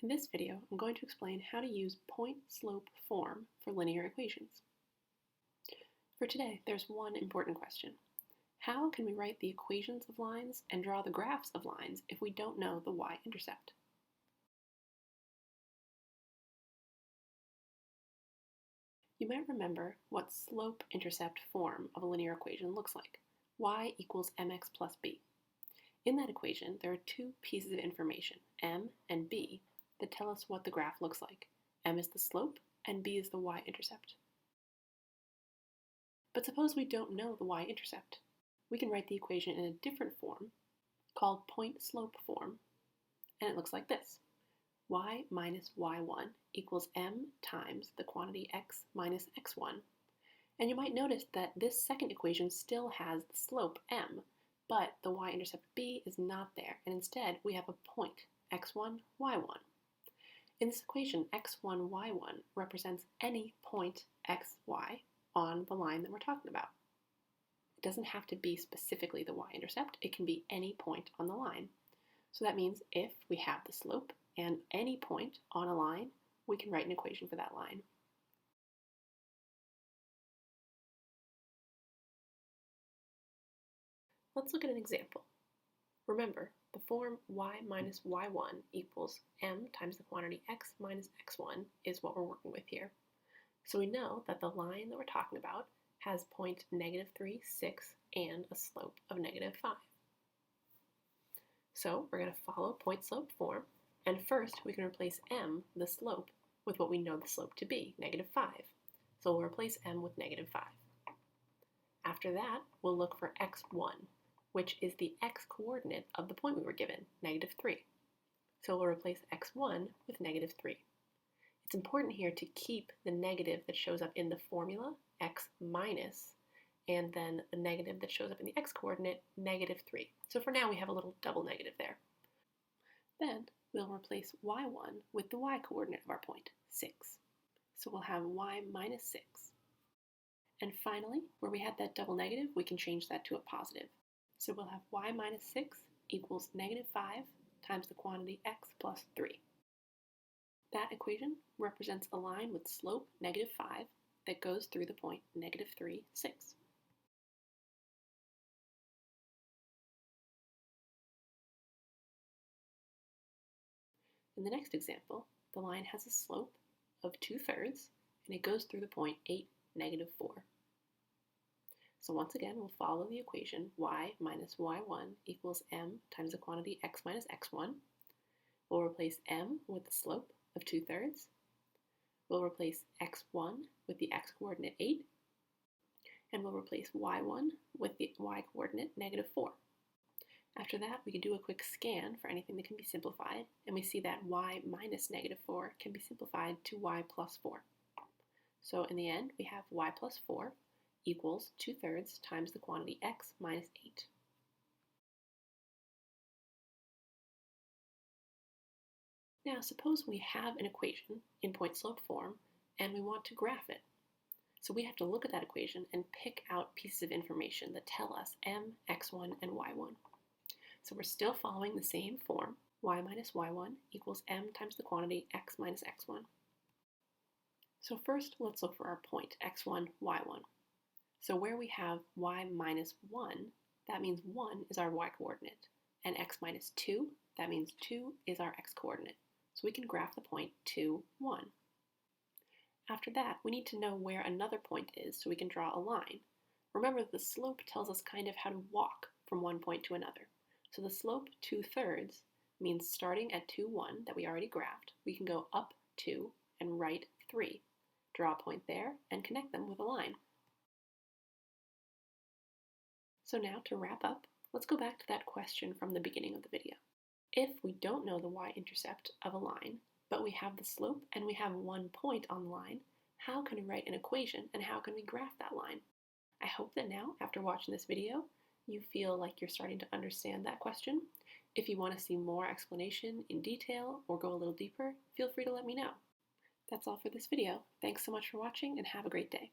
In this video, I'm going to explain how to use point-slope form for linear equations. For today, there's one important question. How can we write the equations of lines and draw the graphs of lines if we don't know the y-intercept? You might remember what slope-intercept form of a linear equation looks like. Y equals mx plus b. In that equation, there are two pieces of information, m and b, that tell us what the graph looks like. M is the slope, and b is the y-intercept. But suppose we don't know the y-intercept. We can write the equation in a different form, called point-slope form, and it looks like this. Y minus y1 equals m times the quantity x minus x1. And you might notice that this second equation still has the slope m, but the y-intercept b is not there, and instead we have a point, x1, y1. In this equation, x1, y1 represents any point x, y on the line that we're talking about. It doesn't have to be specifically the y-intercept, it can be any point on the line. So that means if we have the slope and any point on a line, we can write an equation for that line. Let's look at an example. Remember, the form y minus y1 equals m times the quantity x minus x1 is what we're working with here. So we know that the line that we're talking about has point -3, 6, and a slope of -5. So we're going to follow point-slope form, and first we can replace m, the slope, with what we know the slope to be, -5. So we'll replace m with -5. After that, we'll look for x1, which is the x-coordinate of the point we were given, -3. So we'll replace x1 with -3. It's important here to keep the negative that shows up in the formula, x minus, and then the negative that shows up in the x-coordinate, -3. So for now we have a little double negative there. Then we'll replace y1 with the y-coordinate of our point, 6. So we'll have y minus 6. And finally, where we had that double negative, we can change that to a positive. So we'll have y minus 6 equals -5 times the quantity x plus 3. That equation represents a line with slope -5 that goes through the point -3, 6. In the next example, the line has a slope of 2/3 and it goes through the point 8, -4. So once again, we'll follow the equation y minus y1 equals m times the quantity x minus x1. We'll replace m with the slope of 2/3. We'll replace x1 with the x-coordinate 8. And we'll replace y1 with the y-coordinate -4. After that, we can do a quick scan for anything that can be simplified, and we see that y minus -4 can be simplified to y plus 4. So in the end, we have y plus 4 equals 2/3 times the quantity x minus 8. Now suppose we have an equation in point-slope form and we want to graph it. So we have to look at that equation and pick out pieces of information that tell us m, x1, and y1. So we're still following the same form, y minus y1 equals m times the quantity x minus x1. So first, let's look for our point, x1, y1. So where we have y minus 1, that means 1 is our y-coordinate, and x minus 2, that means 2 is our x-coordinate. So we can graph the point 2, 1. After that, we need to know where another point is so we can draw a line. Remember that the slope tells us kind of how to walk from one point to another. So the slope 2/3 means starting at 2, 1 that we already graphed, we can go up 2 and right 3. Draw a point there and connect them with a line. So now to wrap up, let's go back to that question from the beginning of the video. If we don't know the y-intercept of a line, but we have the slope and we have one point on the line, how can we write an equation and how can we graph that line? I hope that now, after watching this video, you feel like you're starting to understand that question. If you want to see more explanation in detail or go a little deeper, feel free to let me know. That's all for this video. Thanks so much for watching and have a great day.